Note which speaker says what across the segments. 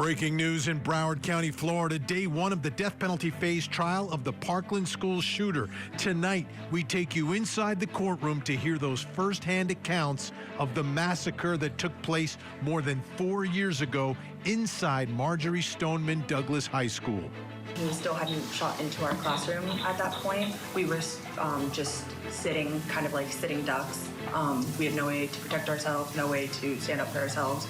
Speaker 1: Breaking news in Broward County, Florida. Day one of the death penalty phase trial of the Parkland school shooter. Tonight, we take you inside the courtroom to hear those firsthand accounts of the massacre that took place more than 4 years ago inside Marjorie Stoneman Douglas High School.
Speaker 2: We still hadn't shot into our classroom at that point. We were just sitting, kind of like sitting ducks. We had no way to protect ourselves, no way to stand up for ourselves.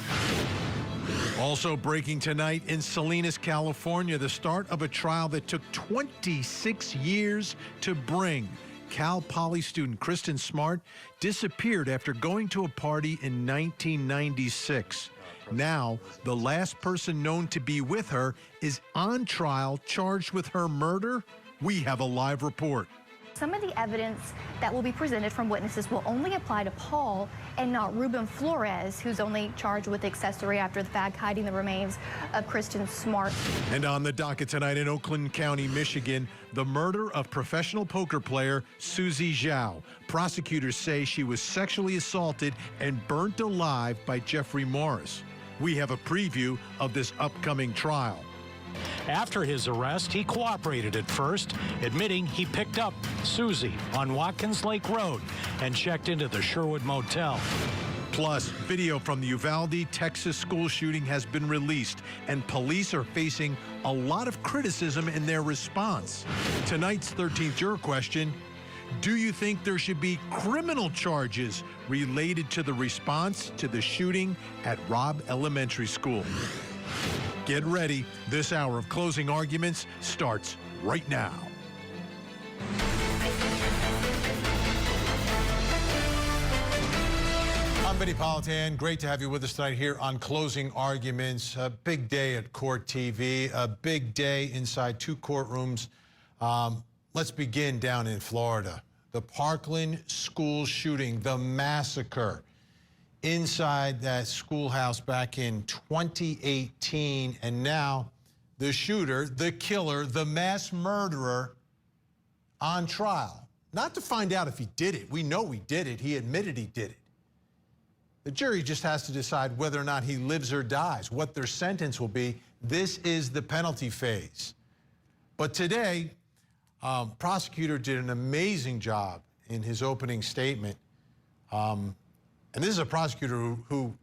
Speaker 1: Also breaking tonight in Salinas, California, the start of a trial that took 26 years to bring. Cal Poly student Kristin Smart disappeared after going to a party in 1996. Now, the last person known to be with her is on trial, charged with her murder. We have a live report.
Speaker 3: Some of the evidence that will be presented from witnesses will only apply to Paul and not Ruben Flores, who's only charged with accessory after the fact, hiding the remains of Kristin Smart.
Speaker 1: And on the docket tonight in Oakland County, Michigan, the murder of professional poker player Susie Zhao. Prosecutors say she was sexually assaulted and burnt alive by Jeffrey Morris. We have a preview of this upcoming trial.
Speaker 4: After his arrest, he cooperated at first, admitting he picked up Susie on Watkins Lake Road and checked into the Sherwood Motel.
Speaker 1: Plus, video from the Uvalde, Texas school shooting has been released, and police are facing a lot of criticism in their response. Tonight's 13th juror question: do you think there should be criminal charges related to the response to the shooting at Robb Elementary School? Get ready. This hour of closing arguments starts right now. I'm Vinnie Politan. Great to have you with us tonight here on Closing Arguments. A big day at Court TV, a big day inside two courtrooms. Let's begin down in Florida. The Parkland school shooting, the massacre inside that schoolhouse back in 2018, and now the shooter, the killer, the mass murderer on trial. Not to find out if he did it. We know he did it. He admitted he did it. The jury just has to decide whether or not he lives or dies, what their sentence will be. This is the penalty phase. But today, prosecutor did an amazing job in his opening statement. And this is a prosecutor who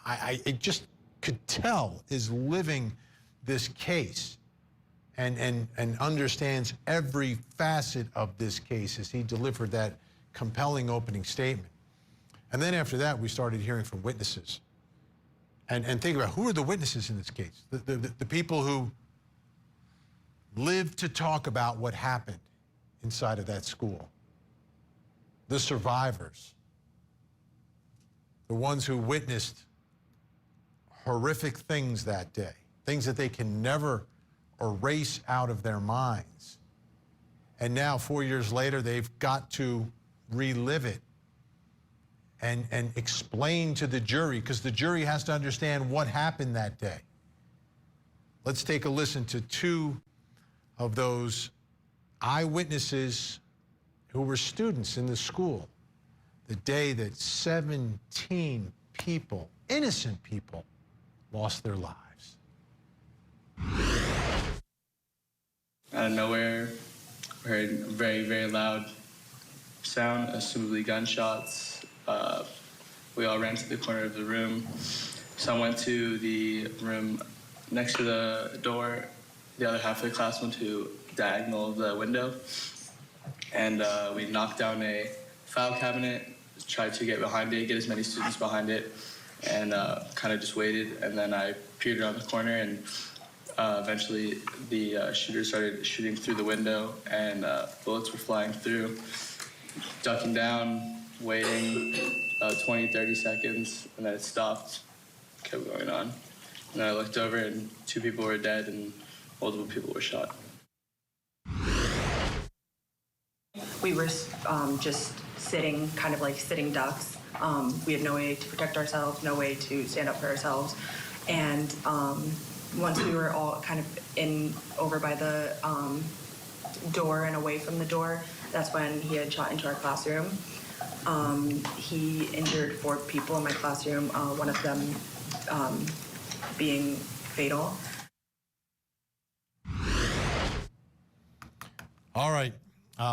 Speaker 1: I just could tell is living this case and understands every facet of this case as he delivered that compelling opening statement. And then after that, we started hearing from witnesses. And think about who are the witnesses in this case? The people who lived to talk about what happened inside of that school. The survivors. The ones who witnessed horrific things that day, things that they can never erase out of their minds. And now, 4 years later, they've got to relive it and explain to the jury, because the jury has to understand what happened that day. Let's take a listen to two of those eyewitnesses who were students in the school. The day that 17 people, innocent people, lost their lives.
Speaker 5: Out of nowhere, we heard a very, very loud sound, assumably gunshots. We all ran to the corner of the room. Some went to the room next to the door. The other half of the class went to diagonal of the window. And we knocked down a file cabinet, tried to get behind it, get as many students behind it, and kind of just waited. And then I peered around the corner, and eventually the shooter started shooting through the window, and bullets were flying through. Ducking down, waiting 20, 30 seconds, and then it stopped, kept going on. And then I looked over, and 2 people were dead, and multiple people were shot.
Speaker 2: We were just sitting, kind of like sitting ducks. We had no way to protect ourselves, no way to stand up for ourselves. And once we were all kind of over by the door and away from the door, that's when he had shot into our classroom. He injured 4 people in my classroom, one of them being fatal.
Speaker 1: All right.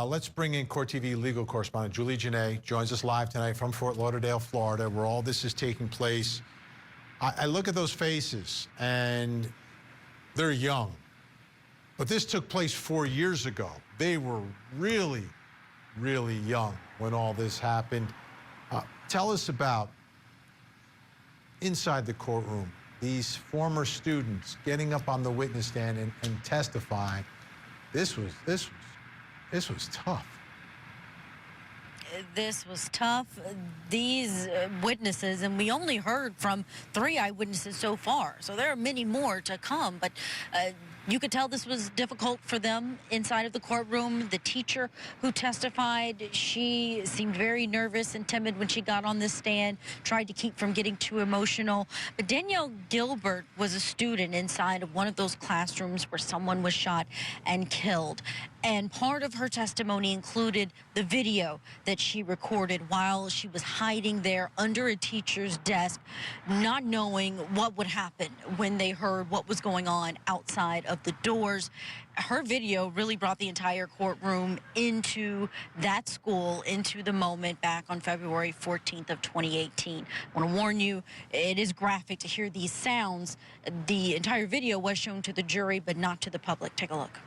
Speaker 1: Let's bring in Court TV legal correspondent Julie Janae, joins us live tonight from Fort Lauderdale, Florida, where all this is taking place. I look at those faces, and they're young. But this took place 4 years ago. They were really, really young when all this happened. Tell us about inside the courtroom, these former students getting up on the witness stand and testifying. This was tough.
Speaker 6: This was tough. These witnesses, and we only heard from 3 eyewitnesses so far, so there are many more to come, but you could tell this was difficult for them inside of the courtroom. The teacher who testified, she seemed very nervous and timid when she got on this stand, tried to keep from getting too emotional. But Danielle Gilbert was a student inside of one of those classrooms where someone was shot and killed. And part of her testimony included the video that she recorded while she was hiding there under a teacher's desk, not knowing what would happen when they heard what was going on outside of the doors. Her video really brought the entire courtroom into that school, into the moment back on February 14th of 2018. I want to warn you, it is graphic to hear these sounds. The entire video was shown to the jury, but not to the public. Take a look.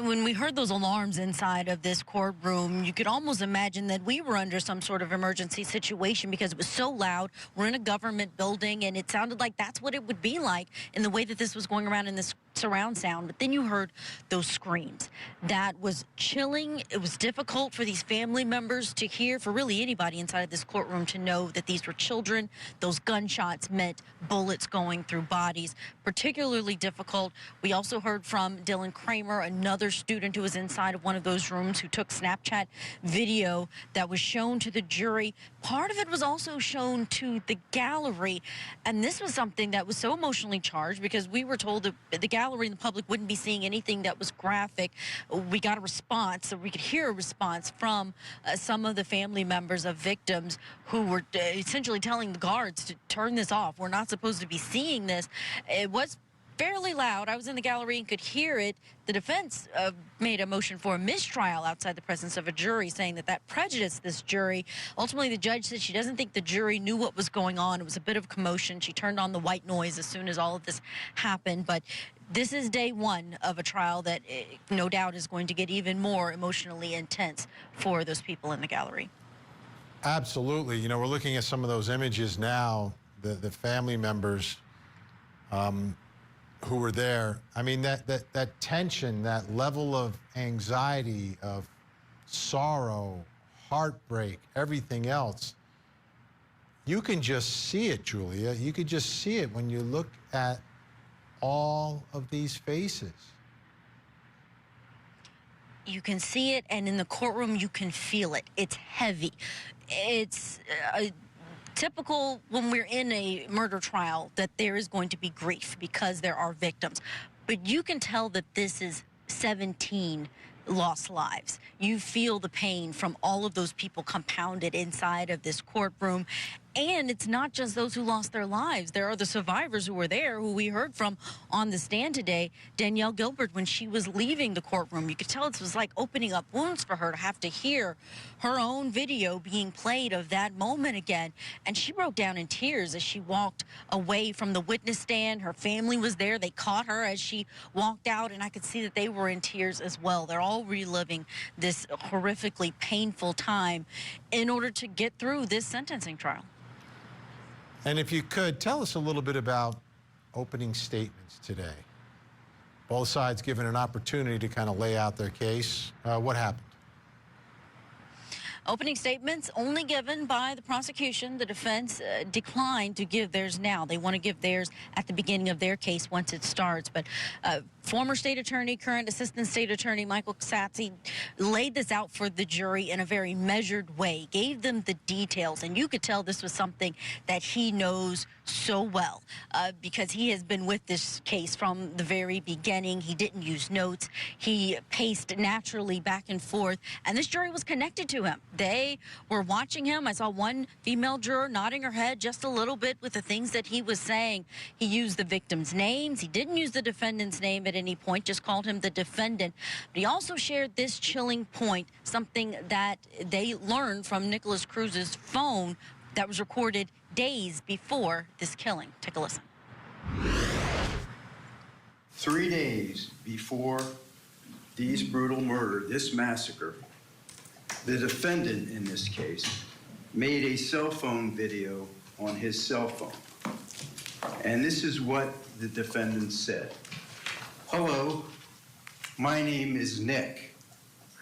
Speaker 6: When we heard those alarms inside of this courtroom, you could almost imagine that we were under some sort of emergency situation because it was so loud. We're in a government building, and it sounded like that's what it would be like in the way that this was going around in this surround sound. But then you heard those screams. That was chilling. It was difficult for these family members to hear, for really anybody inside of this courtroom to know that these were children. Those gunshots meant bullets going through bodies. Particularly difficult. We also heard from Dylan Kramer, another student who was inside of one of those rooms, who took Snapchat video that was shown to the jury. Part of it was also shown to the gallery, and this was something that was so emotionally charged because we were told that the gallery and the public wouldn't be seeing anything that was graphic. We got a response, so we could hear a response from some of the family members of victims who were essentially telling the guards to turn this off. We're not supposed to be seeing this. It was fairly loud. I was in the gallery and could hear it. The defense made a motion for a mistrial outside the presence of a jury, saying that that prejudiced this jury. Ultimately, the judge said she doesn't think the jury knew what was going on. It was a bit of commotion. She turned on the white noise as soon as all of this happened. But this is day one of a trial that no doubt is going to get even more emotionally intense for those people in the gallery.
Speaker 1: Absolutely. You know, we're looking at some of those images now, the family members who were there. I mean, that tension, that level of anxiety, of sorrow, heartbreak, everything else, you can just see it, Julia. You could just see it when you look at all of these faces.
Speaker 6: You can see it, and in the courtroom, you can feel it. It's heavy. It's typical when we're in a murder trial that there is going to be grief because there are victims. But you can tell that this is 17 lost lives. You feel the pain from all of those people compounded inside of this courtroom. And it's not just those who lost their lives. There are the survivors who were there, who we heard from on the stand today. Danielle Gilbert, when she was leaving the courtroom, you could tell it was like opening up wounds for her to have to hear her own video being played of that moment again. And she broke down in tears as she walked away from the witness stand. Her family was there. They caught her as she walked out, and I could see that they were in tears as well. They're all reliving this horrifically painful time in order to get through this sentencing trial.
Speaker 1: And if you could, tell us a little bit about opening statements today. Both sides given an opportunity to kind of lay out their case. What happened?
Speaker 6: Opening statements only given by the prosecution. The defense declined to give theirs now. They want to give theirs at the beginning of their case once it starts. But former state attorney, current assistant state attorney Michael Satsi laid this out for the jury in a very measured way, gave them the details, and you could tell this was something that he knows so well because he has been with this case from the very beginning. He didn't use notes. He paced naturally back and forth, and this jury was connected to him. They were watching him. I saw one female juror nodding her head just a little bit with the things that he was saying. He used the victims' names. He didn't use the defendant's name at any point, just called him the defendant. But he also shared this chilling point, something that they learned from Nikolas Cruz's phone that was recorded days before this killing. Take a listen.
Speaker 7: 3 days before these brutal murder, this massacre, the defendant in this case made a cell phone video on his cell phone. And this is what the defendant said. Hello, my name is Nick.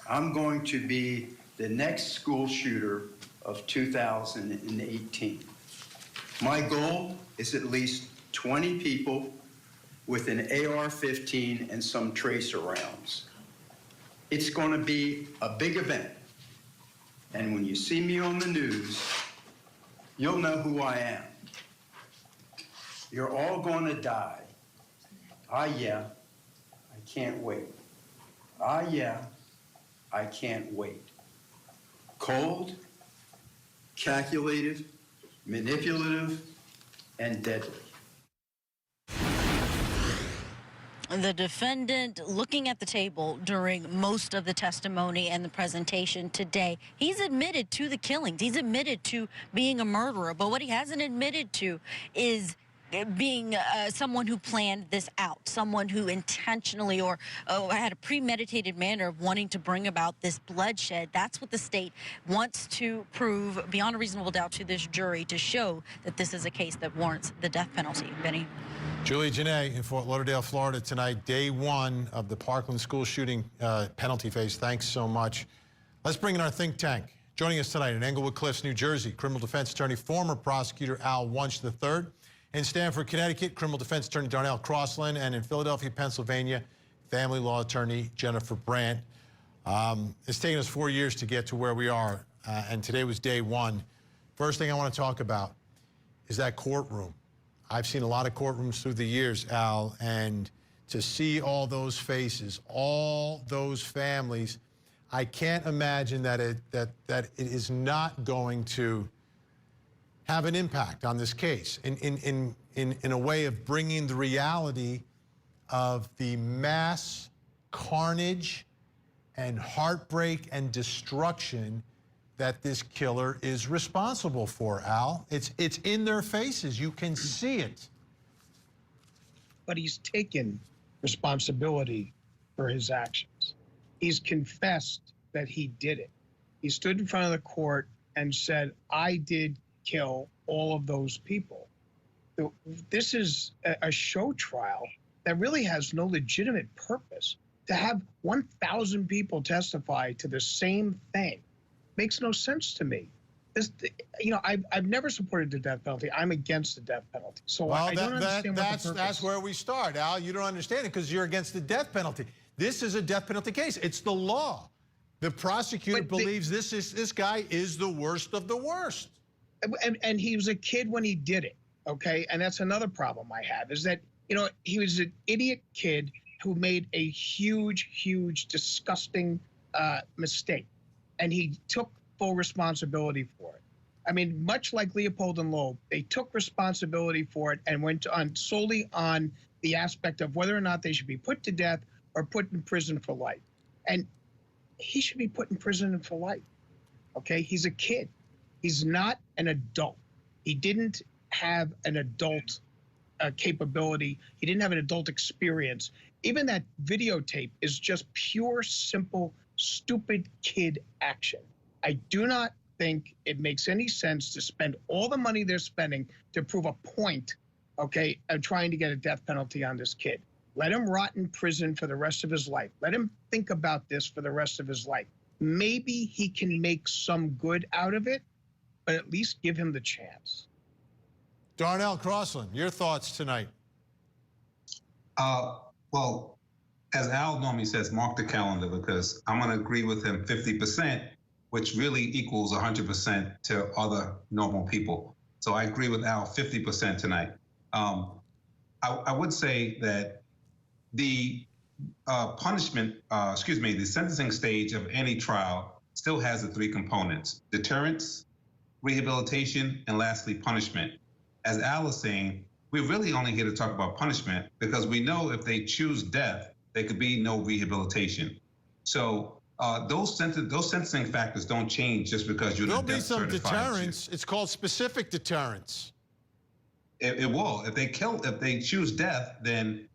Speaker 7: I'm going to be the next school shooter of 2018. My goal is at least 20 people with an AR-15 and some tracer rounds. It's going to be a big event. And when you see me on the news, you'll know who I am. You're all going to die. Ah, yeah, I can't wait. Ah, yeah, I can't wait. Cold, calculated, manipulative, and deadly.
Speaker 6: The defendant looking at the table during most of the testimony and the presentation today, he's admitted to the killings. He's admitted to being a murderer. But what he hasn't admitted to is being someone who planned this out, someone who intentionally or had a premeditated manner of wanting to bring about this bloodshed. That's what the state wants to prove beyond a reasonable doubt to this jury to show that this is a case that warrants the death penalty. Vinnie?
Speaker 1: Julie Janae in Fort Lauderdale, Florida tonight, day one of the Parkland school shooting penalty phase. Thanks so much. Let's bring in our think tank. Joining us tonight in Englewood Cliffs, New Jersey, criminal defense attorney, former prosecutor Al Wunsch III. In Stamford, Connecticut, criminal defense attorney Darnell Crosland. And in Philadelphia, Pennsylvania, family law attorney Jennifer Brandt. It's taken us 4 years to get to where we are, and today was day one. First thing I want to talk about is that courtroom. I've seen a lot of courtrooms through the years, Al, and to see all those faces, all those families, I can't imagine that it is not going to have an impact on this case in a way of bringing the reality of the mass carnage and heartbreak and destruction that this killer is responsible for, Al. It's in their faces. You can see it.
Speaker 8: But he's taken responsibility for his actions. He's confessed that he did it. He stood in front of the court and said, I did kill all of those people. This is a show trial that really has no legitimate purpose. To have 1,000 people testify to the same thing makes no sense to me. This, you know, I've never supported the death penalty. I'm against the death penalty. So
Speaker 1: well,
Speaker 8: I don't understand what the purpose.
Speaker 1: That's where we start, Al. You don't understand it because you're against the death penalty. This is a death penalty case. It's the law. The prosecutor believes this guy is the worst of the worst.
Speaker 8: And he was a kid when he did it, okay? And that's another problem I have, is that, you know, he was an idiot kid who made a huge, huge, disgusting mistake. And he took full responsibility for it. I mean, much like Leopold and Loeb, they took responsibility for it and went on solely on the aspect of whether or not they should be put to death or put in prison for life. And he should be put in prison for life, okay? He's a kid. He's not an adult. He didn't have an adult capability. He didn't have an adult experience. Even that videotape is just pure, simple, stupid kid action. I do not think it makes any sense to spend all the money they're spending to prove a point, okay, of trying to get a death penalty on this kid. Let him rot in prison for the rest of his life. Let him think about this for the rest of his life. maybe he can make some good out of it, but at least give him the chance.
Speaker 1: Darnell, Crosland, your thoughts tonight?
Speaker 9: Well, as Al normally says, mark the calendar, because I'm going to agree with him 50%, which really equals 100% to other normal people. So I agree with Al 50% tonight. I would say that the the sentencing stage of any trial still has the three components: deterrence, rehabilitation, and lastly, punishment. As Al is saying, we're really only here to talk about punishment because we know if they choose death, there could be no rehabilitation. So those sentencing factors don't change just because you're
Speaker 1: There'll
Speaker 9: the
Speaker 1: be
Speaker 9: death
Speaker 1: some
Speaker 9: certified.
Speaker 1: deterrence. It's called specific deterrence.
Speaker 9: It will. If they choose death, then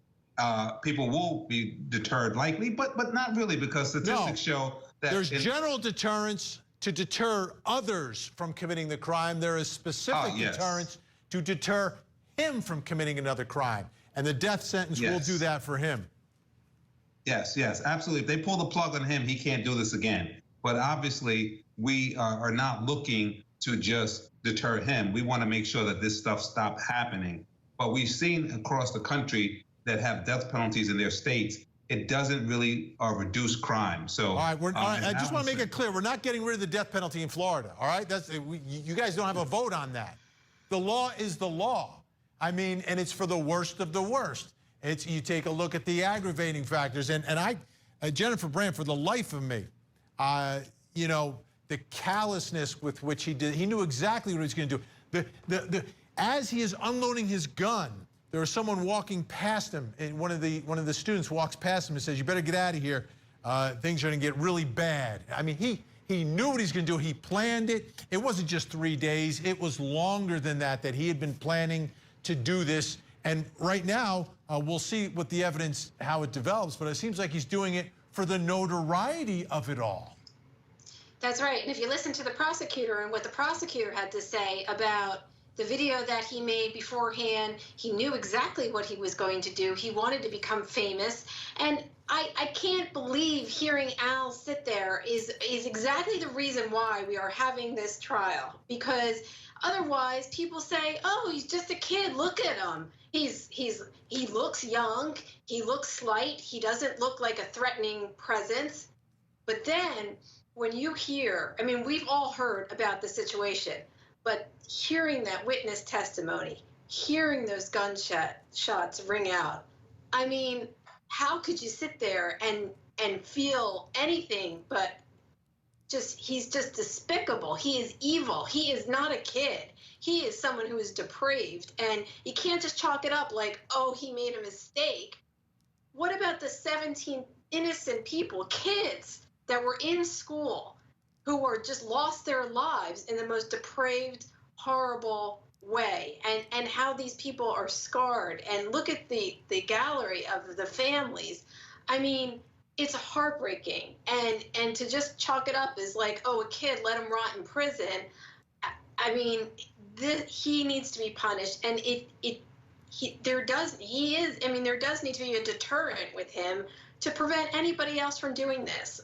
Speaker 9: people will be deterred likely, but not really, because statistics show that
Speaker 1: there's general deterrence to deter others from committing the crime. There is specific deterrence to deter him from committing another crime. And the death sentence will do that for him.
Speaker 9: Yes, absolutely. If they pull the plug on him, he can't do this again. But obviously, we are not looking to just deter him. We want to make sure that this stuff stops happening. But we've seen across the country that have death penalties in their states, it doesn't really reduce crime. So,
Speaker 1: all right, I just want to make it clear, we're not getting rid of the death penalty in Florida, all right? You guys don't have a vote on that. The law is the law. I mean, and it's for the worst of the worst. You take a look at the aggravating factors, and Jennifer Brandt, for the life of me, you know, the callousness with which he knew exactly what he was going to do. As he is unloading his gun, there was someone walking past him, and one of the students walks past him and says, "You better get out of here. Things are going to get really bad." I mean, he knew what he's going to do. He planned it. It wasn't just 3 days. It was longer than that he had been planning to do this. And right now, we'll see what the evidence, how it develops, but it seems like he's doing it for the notoriety of it all.
Speaker 10: That's right. And if you listen to the prosecutor and what the prosecutor had to say about the video that he made beforehand, he knew exactly what he was going to do. He wanted to become famous. And I can't believe hearing Al sit there is exactly the reason why we are having this trial. Because otherwise people say, oh, he's just a kid, look at him. He looks young, he looks slight, he doesn't look like a threatening presence. But then when you hear, I mean, we've all heard about the situation, but hearing that witness testimony, hearing those gunshots ring out, I mean, how could you sit there and feel anything but he's just despicable. He is evil. He is not a kid. He is someone who is depraved, and you can't just chalk it up like, oh, he made a mistake. What about the 17 innocent people, kids that were in school who were just lost their lives in the most depraved, horrible way, and how these people are scarred? And look at the gallery of the families. I mean, it's heartbreaking, and to just chalk it up as like, oh, a kid, let him rot in prison. I mean, he needs to be punished, and there does need to be a deterrent with him to prevent anybody else from doing this.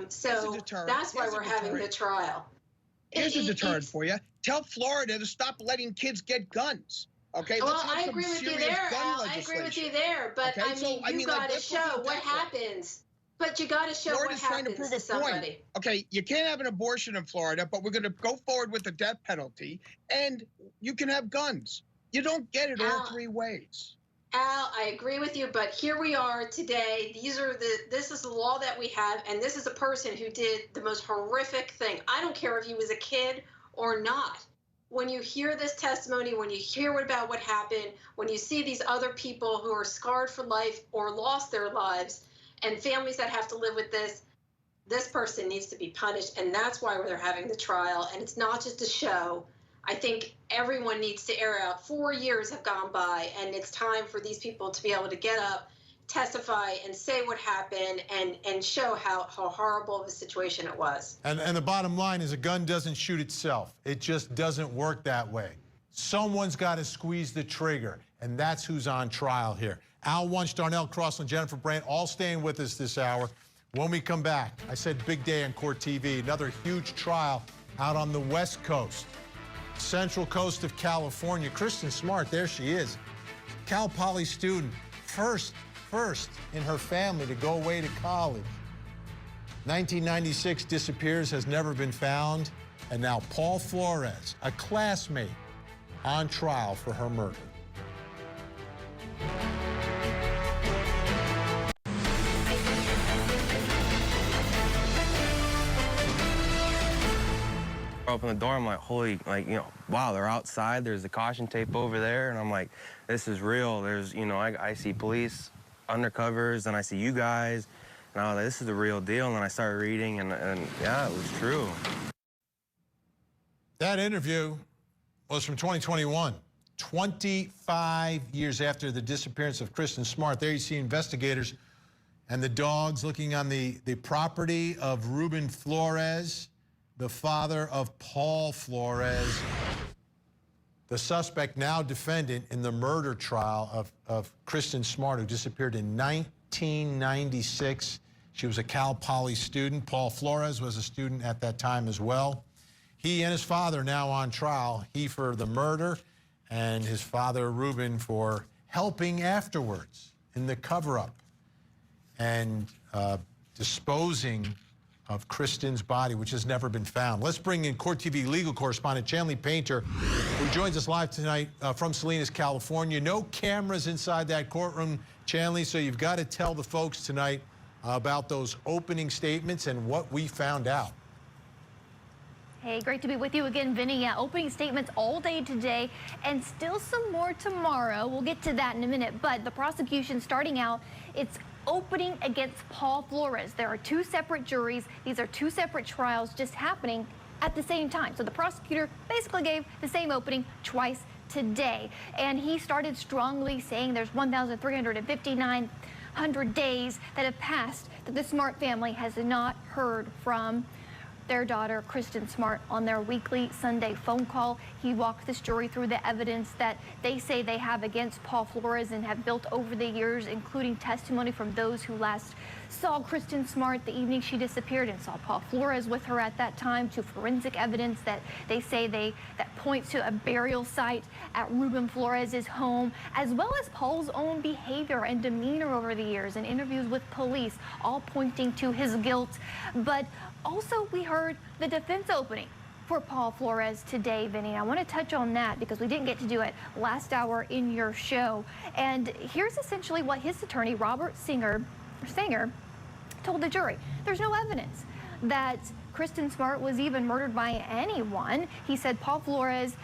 Speaker 10: So that's why we're having the trial.
Speaker 8: Here's a deterrent for you. Tell Florida to stop letting kids get guns. Okay.
Speaker 10: Well, I agree with you there, Al. I agree with you there, but
Speaker 8: okay?
Speaker 10: you got to show what happens. But you got to show
Speaker 8: Florida's
Speaker 10: what happens
Speaker 8: trying to prove
Speaker 10: to somebody.
Speaker 8: Point. Okay, you can't have an abortion in Florida, but we're going to go forward with the death penalty, and you can have guns. You don't get it all three ways.
Speaker 10: Al, I agree with you, but here we are today. This is the law that we have, and this is a person who did the most horrific thing. I don't care if he was a kid or not. When you hear this testimony, when you hear about what happened, when you see these other people who are scarred for life or lost their lives, and families that have to live with this person needs to be punished, and that's why they're having the trial. And it's not just a show. I think everyone needs to air out. 4 years have gone by, and it's time for these people to be able to get up, testify, and say what happened, and show how horrible of a situation it was.
Speaker 1: And the bottom line is, a gun doesn't shoot itself. It just doesn't work that way. Someone's got to squeeze the trigger, and that's who's on trial here. Al Wunsch, Darnell, Crosland, Jennifer Brandt, all staying with us this hour. When we come back, I said big day on Court TV, another huge trial out on the West Coast, Central Coast of California. Kristin Smart, there she is, Cal Poly student, first in her family to go away to college. 1996, disappears, has never been found, and now Paul Flores, a classmate, on trial for her murder.
Speaker 11: I open the door, I'm like, holy, like, you know, wow, they're outside. There's the caution tape over there. And I'm like, this is real. There's, you know, I see police, undercovers, and I see you guys. And I was like, this is the real deal. And then I started reading, and yeah, it was true.
Speaker 1: That interview was from 2021, 25 years after the disappearance of Kristin Smart. There you see investigators and the dogs looking on the property of Ruben Flores, the father of Paul Flores, the suspect, now defendant in the murder trial of Kristin Smart, who disappeared in 1996. She was a Cal Poly student. Paul Flores was a student at that time as well. He and his father now on trial, he for the murder and his father, Ruben, for helping afterwards in the cover-up and disposing of Kristin's body, which has never been found. Let's bring in Court TV legal correspondent Chanley Painter, who joins us live tonight from Salinas, California. No cameras inside that courtroom, Chanley, so you've got to tell the folks tonight about those opening statements and what we found out.
Speaker 3: Hey, great to be with you again, Vinny. Yeah, opening statements all day today and still some more tomorrow. We'll get to that in a minute, but the prosecution starting out, it's opening against Paul Flores. There are two separate juries. These are two separate trials just happening at the same time. So the prosecutor basically gave the same opening twice today. And he started strongly saying there's 1,359 days that have passed that the Smart family has not heard from their daughter, Kristin Smart, on their weekly Sunday phone call. He walked this jury through the evidence that they say they have against Paul Flores and have built over the years, including testimony from those who last saw Kristin Smart the evening she disappeared and saw Paul Flores with her at that time, to forensic evidence that they say that points to a burial site at Ruben Flores' home, as well as Paul's own behavior and demeanor over the years and interviews with police, all pointing to his guilt. But also, we heard the defense opening for Paul Flores today, Vinny. I want to touch on that because we didn't get to do it last hour in your show. And here's essentially what his attorney, Robert Singer, told the jury. There's no evidence that Kristin Smart was even murdered by anyone. He said Paul Flores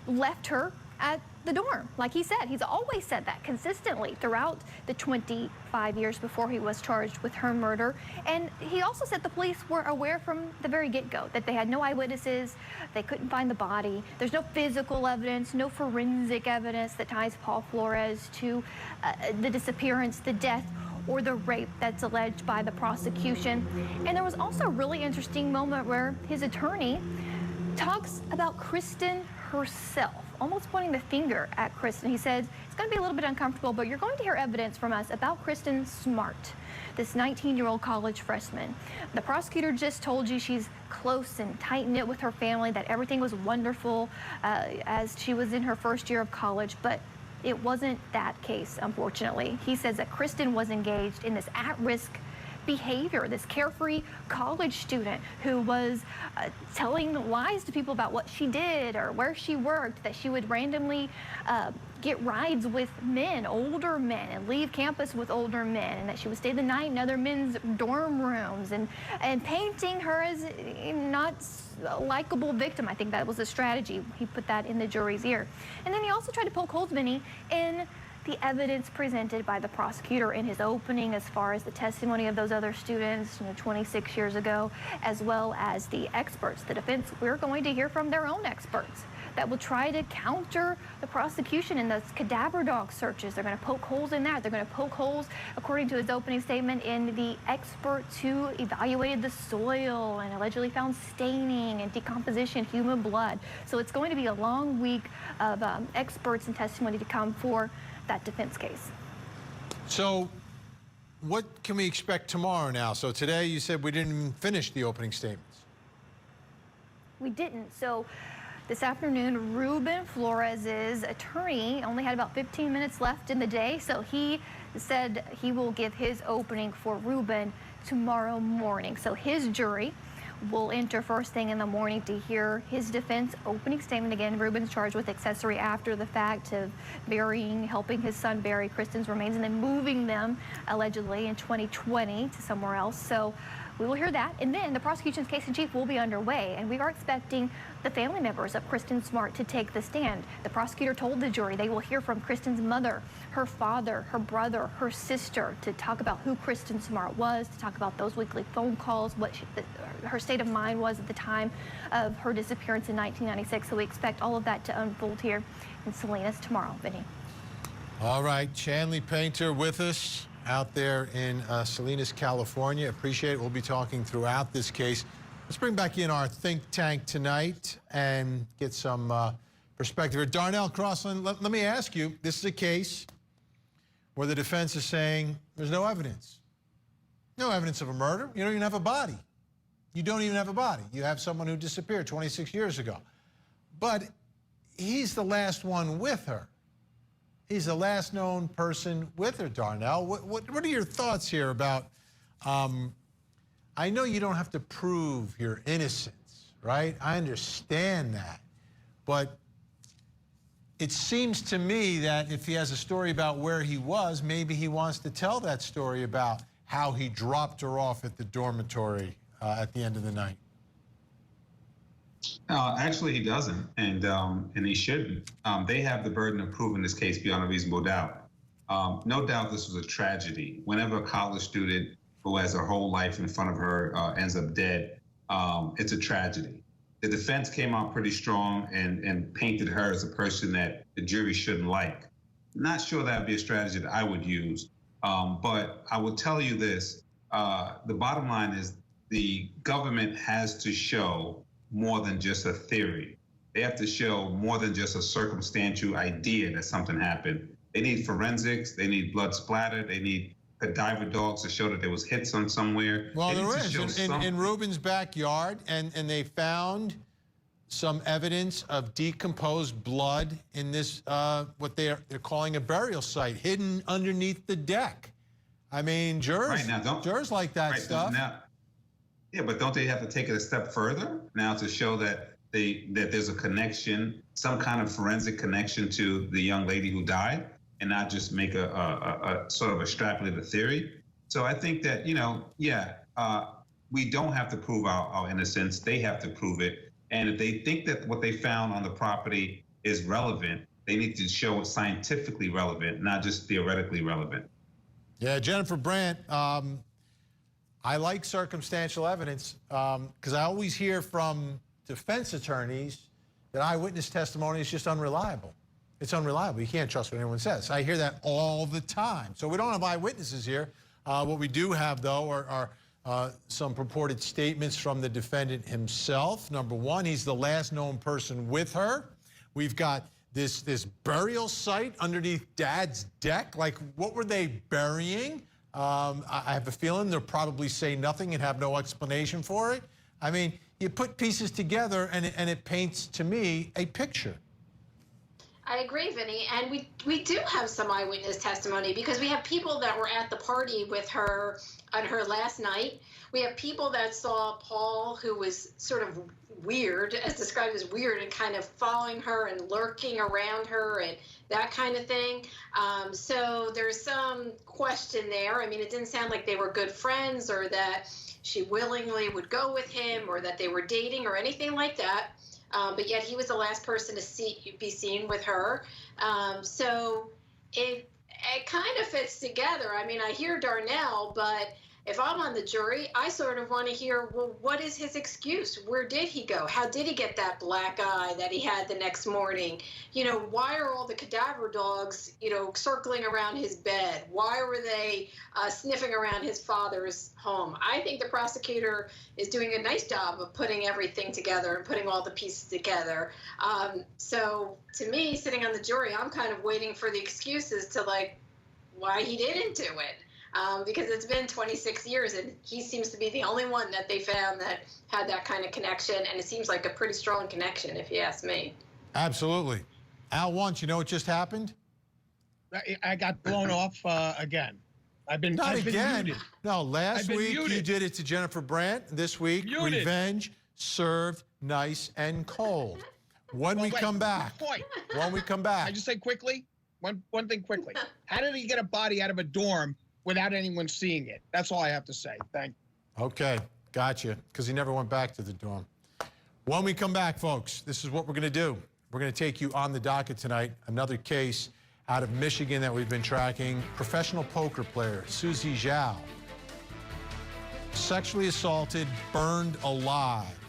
Speaker 3: left her at the dorm, like he said. He's always said that consistently throughout the 25 years before he was charged with her murder. And he also said the police were aware from the very get-go that they had no eyewitnesses, they couldn't find the body, there's no physical evidence, no forensic evidence that ties Paul Flores to the disappearance, the death, or the rape that's alleged by the prosecution. And there was also a really interesting moment where his attorney talks about Kristin herself, almost pointing the finger at Kristin. He said, it's going to be a little bit uncomfortable, but you're going to hear evidence from us about Kristin Smart, this 19-year-old college freshman. The prosecutor just told you she's close and tight-knit with her family, that everything was wonderful as she was in her first year of college, but it wasn't that case, unfortunately. He says that Kristin was engaged in this at-risk behavior, this carefree college student who was telling lies to people about what she did or where she worked, that she would randomly get rides with men, older men, and leave campus with older men, and that she would stay the night in other men's dorm rooms, and painting her as not a likable victim. I think that was a strategy. He put that in the jury's ear. And then he also tried to poke holes, Vinny, in the evidence presented by the prosecutor in his opening, as far as the testimony of those other students 26 years ago, as well as the experts. The defense, we're going to hear from their own experts that will try to counter the prosecution in those cadaver dog searches. They're going to poke holes in that. They're going to poke holes, according to his opening statement, in the experts who evaluated the soil and allegedly found staining and decomposition, human blood. So it's going to be a long week of experts and testimony to come for that defense case.
Speaker 1: So what can we expect tomorrow now? So today you said we didn't even finish the opening statements.
Speaker 3: We didn't. So this afternoon, Ruben Flores's attorney only had about 15 minutes left in the day, so he said he will give his opening for Ruben tomorrow morning. So his jury will enter first thing in the morning to hear his defense opening statement. Again, Ruben's charged with accessory after the fact of helping his son bury Kristin's remains and then moving them allegedly in 2020 to somewhere else. So we will hear that, and then the prosecution's case in chief will be underway, and we are expecting the family members of Kristin Smart to take the stand. The prosecutor told the jury they will hear from Kristin's mother, her father, her brother, her sister, to talk about who Kristin Smart was, to talk about those weekly phone calls, what her state of mind was at the time of her disappearance in 1996. So we expect all of that to unfold here in Salinas tomorrow. Vinny.
Speaker 1: All right, Chanley Painter with us out there in Salinas, California. Appreciate it. We'll be talking throughout this case. Let's bring back in our think tank tonight and get some perspective. Darnell, Crosland, let me ask you, this is a case where the defense is saying there's no evidence. No evidence of a murder. You don't even have a body. You don't even have a body. You have someone who disappeared 26 years ago. But he's the last one with her. He's the last known person with her, Darnell. What are your thoughts here about, I know you don't have to prove your innocence, right? I understand that. But it seems to me that if he has a story about where he was, maybe he wants to tell that story about how he dropped her off at the dormitory at the end of the night.
Speaker 9: Actually, he doesn't, and he shouldn't. They have the burden of proving this case beyond a reasonable doubt. No doubt this was a tragedy. Whenever a college student who has her whole life in front of her ends up dead, it's a tragedy. The defense came out pretty strong and painted her as a person that the jury shouldn't like. Not sure that would be a strategy that I would use, but I will tell you this. The bottom line is the government has to show more than just a theory. They have to show more than just a circumstantial idea that something happened. They need forensics, they need blood splatter, they need cadaver dogs to show that there was hits on somewhere.
Speaker 1: Well, there is in Ruben's backyard, and they found some evidence of decomposed blood in this, what they're calling a burial site, hidden underneath the deck. I mean, jurors like that stuff.
Speaker 9: Yeah, but don't they have to take it a step further now to show that there's a connection, some kind of forensic connection to the young lady who died, and not just make a sort of extrapolate a theory? So I think that, we don't have to prove our innocence. They have to prove it. And if they think that what they found on the property is relevant, they need to show it's scientifically relevant, not just theoretically relevant.
Speaker 1: Yeah, Jennifer Brandt, I like circumstantial evidence because I always hear from defense attorneys that eyewitness testimony is just unreliable. It's unreliable. You can't trust what anyone says. I hear that all the time. So we don't have eyewitnesses here. What we do have, though, are some purported statements from the defendant himself. Number one, he's the last known person with her. We've got this burial site underneath Dad's deck. Like, what were they burying? I have a feeling they'll probably say nothing and have no explanation for it. I mean, you put pieces together and it paints, to me, a picture.
Speaker 10: I agree, Vinny, and we do have some eyewitness testimony because we have people that were at the party with her on her last night. We have people that saw Paul, who was sort of weird, as described as weird, and kind of following her and lurking around her and that kind of thing. So there's some question there. I mean, it didn't sound like they were good friends or that she willingly would go with him or that they were dating or anything like that. But yet he was the last person to be seen with her. So it kind of fits together. I mean, I hear Darnell, but if I'm on the jury, I sort of want to hear, well, what is his excuse? Where did he go? How did he get that black eye that he had the next morning? Why are all the cadaver dogs, circling around his bed? Why were they sniffing around his father's home? I think the prosecutor is doing a nice job of putting everything together and putting all the pieces together. So to me, sitting on the jury, I'm kind of waiting for the excuses to why he didn't do it. because it's been 26 years, and he seems to be the only one that they found that had that kind of connection, and it seems like a pretty strong connection, if you ask me.
Speaker 1: Absolutely. Al Wunsch, you know what just happened?
Speaker 8: I got blown off again. I've been muted.
Speaker 1: No, last week you did it to Jennifer Brandt. This week, revenge served nice and cold. When we come back,
Speaker 8: I just say quickly, one thing quickly. How did he get a body out of a dorm without anyone seeing it? That's all I have to say. Thank you.
Speaker 1: Okay, gotcha, because he never went back to the dorm. When we come back, folks, this is what we're going to do. We're going to take you on the docket tonight. Another case out of Michigan that we've been tracking. Professional poker player Susie Zhao, sexually assaulted, burned alive.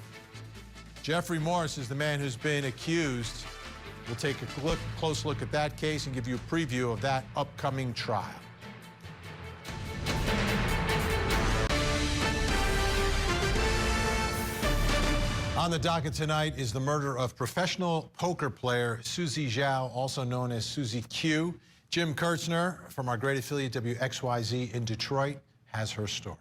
Speaker 1: Jeffrey Morris is the man who's been accused. We'll take a close look at that case and give you a preview of that upcoming trial. On the docket tonight is the murder of professional poker player Susie Zhao, also known as Susie Q. Jim Kurtzner from our great affiliate WXYZ in Detroit has her story.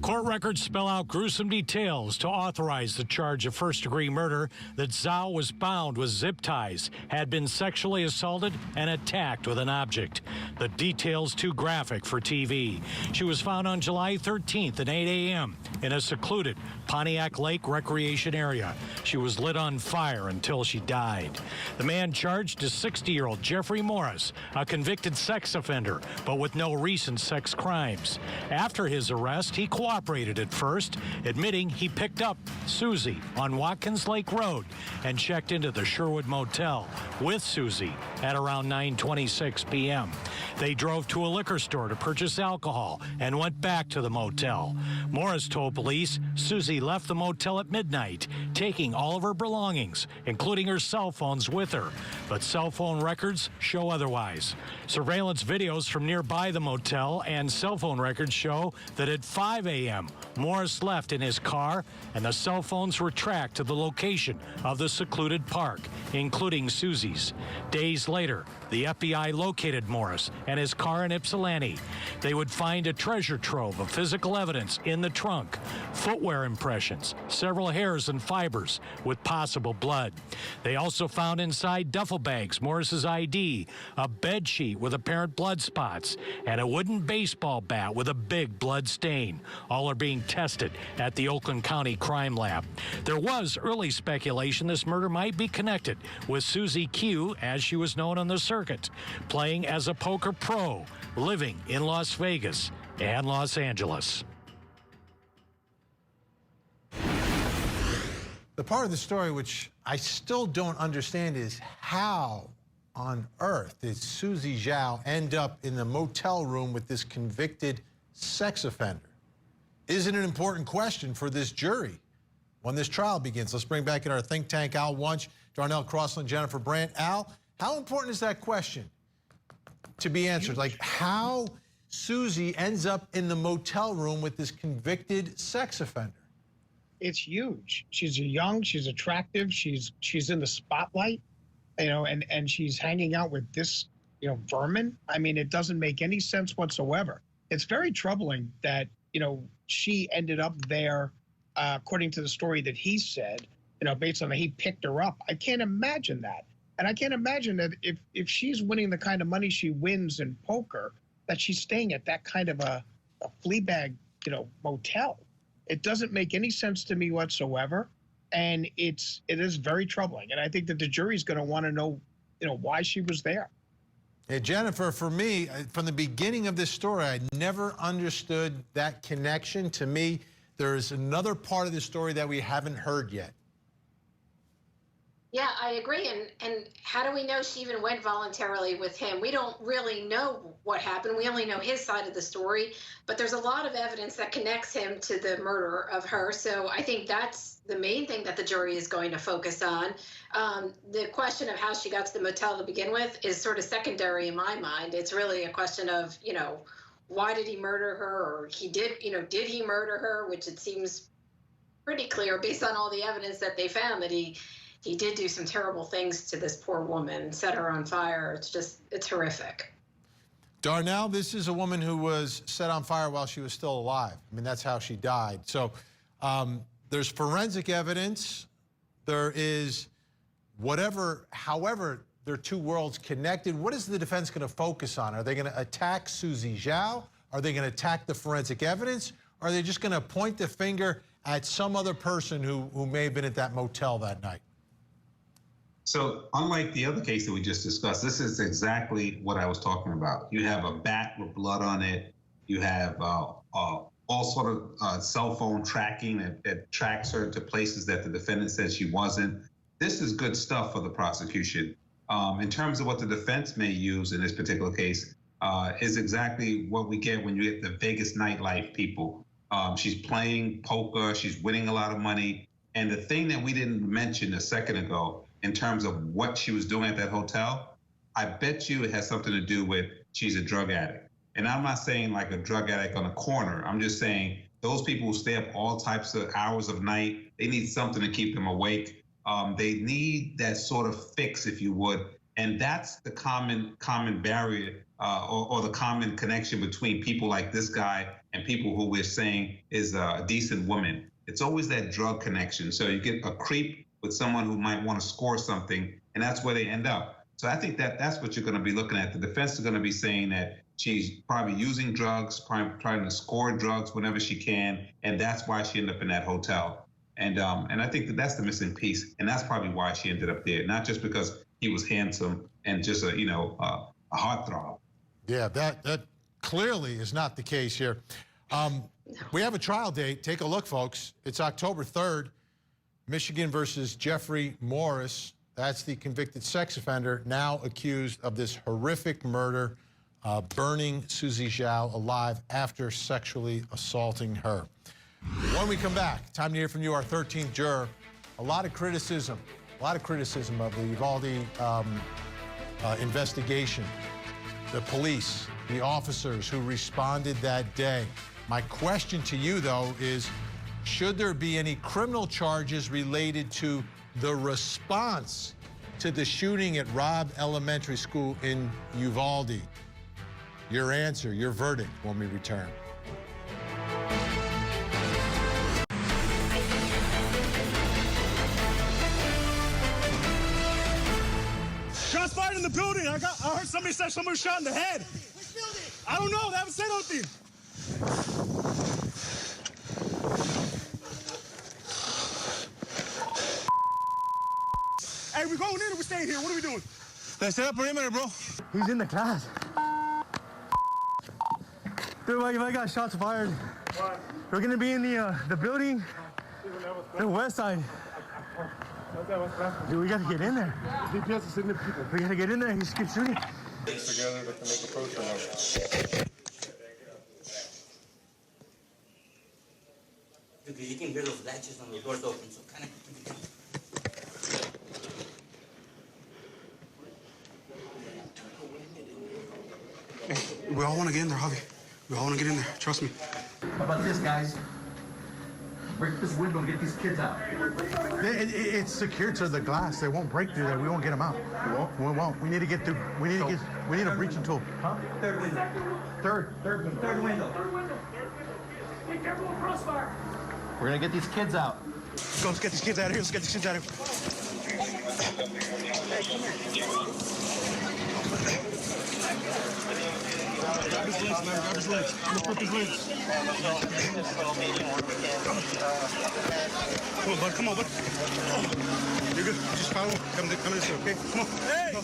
Speaker 4: Court records spell out gruesome details to authorize the charge of first-degree murder that Zhao was bound with zip ties, had been sexually assaulted, and attacked with an object. The details too graphic for TV. She was found on July 13th at 8 a.m. in a secluded Pontiac Lake recreation area. She was lit on fire until she died. The man charged is 60-year-old Jeffrey Morris, a convicted sex offender, but with no recent sex crimes. After his arrest, he cooperated at first, admitting he picked up Susie on Watkins Lake Road and checked into the Sherwood Motel with Susie at around 9:26 p.m. They drove to a liquor store to purchase alcohol and went back to the motel. Morris told police Susie left the motel at midnight, taking all of her belongings, including her cell phones, with her. But cell phone records show otherwise. Surveillance videos from nearby the motel and cell phone records show that at 5 a.m., Morris left in his car, and the cell phones were tracked to the location of the secluded park, including Susie's. Days later, the FBI located Morris and his car in Ypsilanti. They would find a treasure trove of physical evidence in the trunk, footwear impressions, several hairs and fibers with possible blood. They also found inside duffel bags Morris's ID, a bed sheet with apparent blood spots, and a wooden baseball bat with a big blood stain. All are being tested at the Oakland County Crime Lab. There was early speculation this murder might be connected with Susie Q, as she was known on the circuit, playing as a poker pro, living in Las Vegas and Los Angeles.
Speaker 1: The part of the story which I still don't understand is how on earth did Susie Zhao end up in the motel room with this convicted sex offender? Is it an important question for this jury when this trial begins? Let's bring back in our think tank Al Wunsch, Darnell, Crosland, Jennifer Brandt. Al, how important is that question to be answered? Like how Susie ends up in the motel room with this convicted sex offender?
Speaker 8: It's huge. She's young, she's attractive, she's in the spotlight, you know, and she's hanging out with this, you know, vermin. I mean, it doesn't make any sense whatsoever. It's very troubling that, you know, she ended up there, according to the story that he said, you know, based on that he picked her up. I can't imagine that. And I can't imagine that if she's winning the kind of money she wins in poker, that she's staying at that kind of a flea bag, you know, motel. It doesn't make any sense to me whatsoever. And it is very troubling. And I think that the jury's going to want to know, you know, why she was there.
Speaker 1: Hey, Jennifer, for me, from the beginning of this story, I never understood that connection. To me, there is another part of the story that we haven't heard yet.
Speaker 10: Yeah, I agree. And how do we know she even went voluntarily with him? We don't really know what happened. We only know his side of the story. But there's a lot of evidence that connects him to the murder of her. So I think that's the main thing that the jury is going to focus on. The question of how she got to the motel to begin with is sort of secondary in my mind. It's really a question of, you know, why did he murder her? Or did he murder her? Which it seems pretty clear based on all the evidence that they found that he did do some terrible things to this poor woman, set her on fire. It's horrific.
Speaker 1: Darnell, this is a woman who was set on fire while she was still alive. I mean, that's how she died. So there's forensic evidence. There is however, there are two worlds connected. What is the defense going to focus on? Are they going to attack Susie Zhao? Are they going to attack the forensic evidence? Or are they just going to point the finger at some other person who may have been at that motel that night?
Speaker 9: So unlike the other case that we just discussed, this is exactly what I was talking about. You have a bat with blood on it. You have all sort of cell phone tracking that tracks her to places that the defendant said she wasn't. This is good stuff for the prosecution. In terms of what the defense may use in this particular case, is exactly what we get when you get the Vegas nightlife people. She's playing poker, she's winning a lot of money. And the thing that we didn't mention a second ago, in terms of what she was doing at that hotel, I bet you it has something to do with she's a drug addict. And I'm not saying like a drug addict on a corner. I'm just saying those people who stay up all types of hours of night, they need something to keep them awake. They need that sort of fix, if you would. And that's the common barrier or the common connection between people like this guy and people who we're saying is a decent woman. It's always that drug connection. So you get a creep with someone who might want to score something, and that's where they end up. So I think that's what you're going to be looking at. The defense is going to be saying that she's probably using drugs, probably trying to score drugs whenever she can, and that's why she ended up in that hotel. And I think that's the missing piece, and that's probably why she ended up there, not just because he was handsome and just a heartthrob.
Speaker 1: Yeah, that clearly is not the case here. We have a trial date. Take a look, folks. It's October 3rd. Michigan versus Jeffrey Morris. That's the convicted sex offender now accused of this horrific murder, burning Susie Zhao alive after sexually assaulting her. When we come back, time to hear from you, our 13th juror. A lot of criticism of the Uvalde investigation, the police, the officers who responded that day. My question to you, though, is should there be any criminal charges related to the response to the shooting at Robb Elementary School in Uvalde? Your answer, your verdict when we return.
Speaker 12: Shots fired in the building. I heard somebody say someone was shot in the head. Which building? I don't know. They haven't said anything. Hey, we going in or we staying here? What are we doing? Let's set up perimeter, bro.
Speaker 13: He's in the class. Dude, if I got shots fired, we're gonna be in the building, the west side. Dude, we gotta get in there. We gotta get in there. He's shooting.
Speaker 14: Together, they can make a approach or no.
Speaker 15: Because you can hear those latches on the doors open, so kind of.
Speaker 12: We all want to get in there, Javi. We all want to get in there. Trust me.
Speaker 15: How about this, guys? Break this window and get these kids out.
Speaker 13: It's secured to the glass. They won't break through there. We won't get them out. We won't. We need to get through. We need a breaching tool.
Speaker 15: Huh? Third window. Third window.
Speaker 12: Be careful of crossfire.
Speaker 15: We're gonna get these kids out.
Speaker 12: Let's get these kids out of here. Let's get these kids out of here. Grab his legs, man. Grab his legs. Lift up his legs. Come on, bud. Come on, bud. You're good. Just follow him. Come this way, okay? Come on. Hey! Go.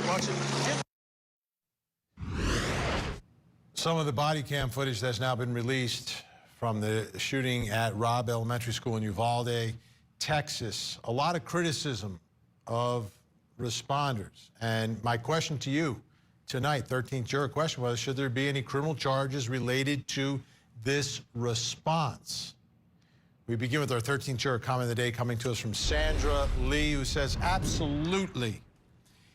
Speaker 12: Watch it.
Speaker 1: Some of the body cam footage that's now been released from the shooting at Robb Elementary School in Uvalde, Texas. A lot of criticism of responders. And my question to you tonight, 13th juror question, was should there be any criminal charges related to this response? We begin with our 13th juror comment of the day coming to us from Sandra Lee, who says, absolutely.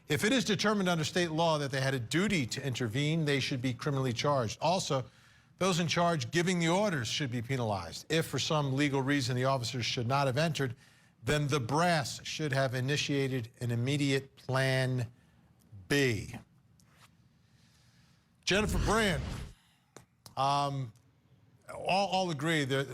Speaker 1: If it is determined under state law that they had a duty to intervene, they should be criminally charged. Also, those in charge giving the orders should be penalized. If for some legal reason the officers should not have entered, then the brass should have initiated an immediate plan B. Jennifer Brandt, all agree there are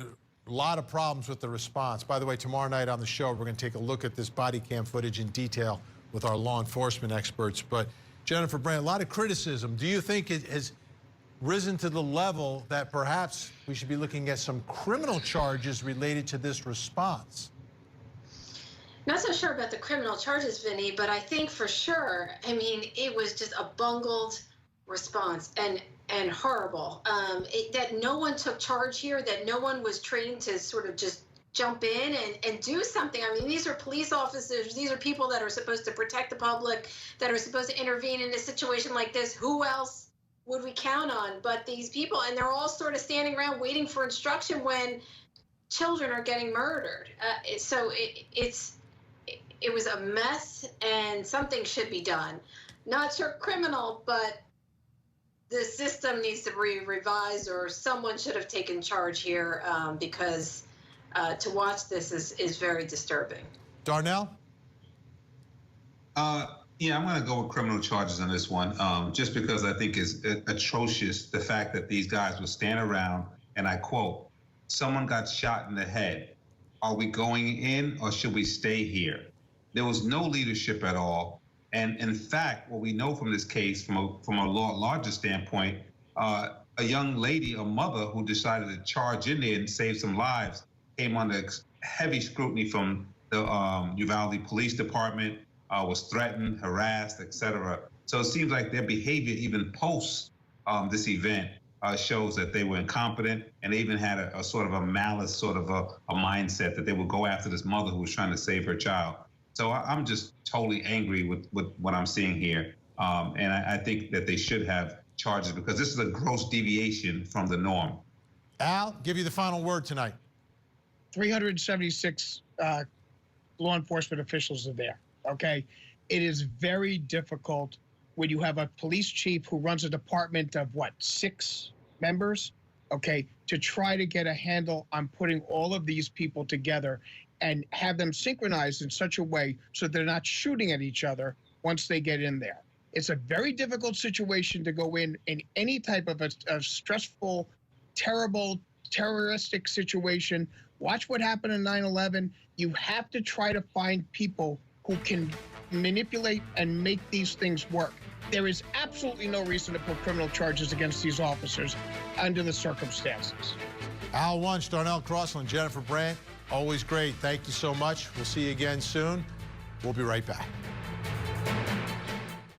Speaker 1: a lot of problems with the response. By the way, tomorrow night on the show, we're going to take a look at this body cam footage in detail with our law enforcement experts. But Jennifer Brandt, a lot of criticism. Do you think it has risen to the level that perhaps we should be looking at some criminal charges related to this response?
Speaker 10: Not so sure about the criminal charges, Vinny, but I think for sure, I mean, it was just a bungled response and horrible. That no one took charge here, that no one was trained to sort of just jump in and do something. I mean, these are police officers. These are people that are supposed to protect the public, that are supposed to intervene in a situation like this. Who else would we count on but these people? And they're all sort of standing around waiting for instruction when children are getting murdered. So it was a mess, and something should be done. Not sure criminal, but the system needs to be revised, or someone should have taken charge here, because to watch this is very disturbing.
Speaker 1: Darnell?
Speaker 9: Yeah, I'm going to go with criminal charges on this one, just because I think it's atrocious the fact that these guys would stand around, and I quote, "Someone got shot in the head. Are we going in or should we stay here?" There was no leadership at all. And in fact, what we know from this case, from a larger standpoint, a young lady, a mother who decided to charge in there and save some lives, came under heavy scrutiny from the Uvalde Police Department, was threatened, harassed, etc. So it seems like their behavior, even post this event, shows that they were incompetent, and they even had a sort of a malice, sort of a mindset that they would go after this mother who was trying to save her child. So I'm just totally angry with what I'm seeing here. And I think that they should have charges, because this is a gross deviation from the norm.
Speaker 1: Al, give you the final word tonight.
Speaker 8: 376 law enforcement officials are there, okay? It is very difficult when you have a police chief who runs a department of, what, 6 members, okay, to try to get a handle on putting all of these people together and have them synchronized in such a way so they're not shooting at each other once they get in there. It's a very difficult situation to go in any type of a stressful, terrible, terroristic situation. Watch what happened in 9/11. You have to try to find people who can manipulate and make these things work. There is absolutely no reason to put criminal charges against these officers under the circumstances.
Speaker 1: Al Wunsch, Darnell, Crosland, Jennifer Brandt, always great. Thank you so much. We'll see you again soon. We'll be right back.